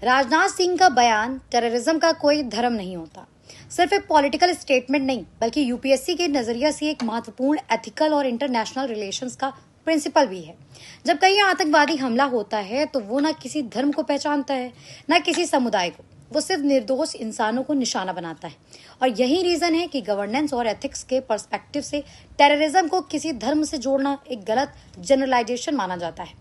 राजनाथ सिंह का बयान टेररिज्म का कोई धर्म नहीं होता सिर्फ एक पॉलिटिकल स्टेटमेंट नहीं बल्कि यूपीएससी के नजरिए से एक महत्वपूर्ण एथिकल और इंटरनेशनल रिलेशंस का प्रिंसिपल भी है। जब कहीं आतंकवादी हमला होता है तो वो ना किसी धर्म को पहचानता है ना किसी समुदाय को, वो सिर्फ निर्दोष इंसानों को निशाना बनाता है। और यही रीजन है कि गवर्नेंस और एथिक्स के पर्सपेक्टिव से टेररिज्म को किसी धर्म से जोड़ना एक गलत जनरलाइजेशन माना जाता है।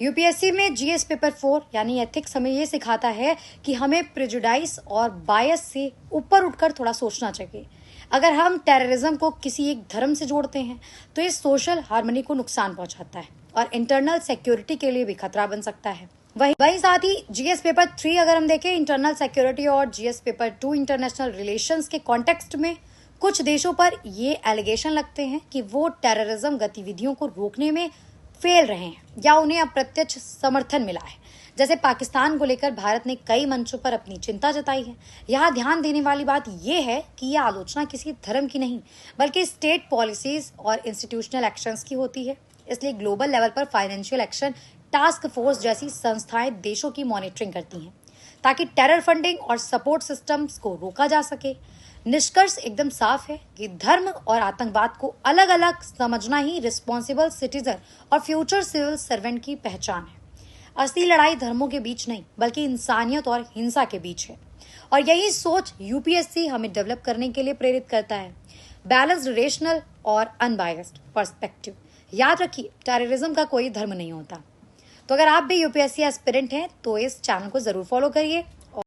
यूपीएससी में जीएस पेपर 4 यानी एथिक्स हमें ये सिखाता है कि हमें प्रेजुडाइस और बायस से ऊपर उठकर थोड़ा सोचना चाहिए। अगर हम टेररिज्म को किसी एक धर्म से जोड़ते हैं तो ये सोशल हार्मनी को नुकसान पहुंचाता है और इंटरनल सिक्योरिटी के लिए भी खतरा बन सकता है। वहीं साथ ही जीएस पेपर 3 अगर हम देखें इंटरनल सिक्योरिटी और जीएस पेपर 2 इंटरनेशनल रिलेशंस के कॉन्टेक्स्ट में कुछ देशों पर ये एलिगेशन लगते हैं कि वो टेररिज्म गतिविधियों को रोकने में फेल रहे हैं या उन्हें अप्रत्यक्ष समर्थन मिला है। जैसे पाकिस्तान को लेकर भारत ने कई मंचों पर अपनी चिंता जताई है। यहाँ ध्यान देने वाली बात यह है कि यह आलोचना किसी धर्म की नहीं बल्कि स्टेट पॉलिसीज और इंस्टीट्यूशनल एक्शंस की होती है। इसलिए ग्लोबल लेवल पर फाइनेंशियल एक्शन टास्क फोर्स जैसी संस्थाएं देशों की मॉनिटरिंग करती हैं ताकि टेरर फंडिंग और सपोर्ट सिस्टम्स को रोका जा सके। निष्कर्ष एकदम साफ है कि धर्म और आतंकवाद को अलग अलग समझना ही रिस्पॉन्सिबल सिटीजन और फ्यूचर सिविल सर्वेंट की पहचान है। असली लड़ाई धर्मों के बीच नहीं बल्कि इंसानियत और हिंसा के बीच है और यही सोच यूपीएससी हमें डेवलप करने के लिए प्रेरित करता है। बैलेंस्ड, रेशनल और अनबायस्ड पर्सपेक्टिव। याद रखिए, टेररिज्म का कोई धर्म नहीं होता। तो अगर आप भी यूपीएससी एस्पिरेंट हैं तो इस चैनल को जरूर फॉलो करिए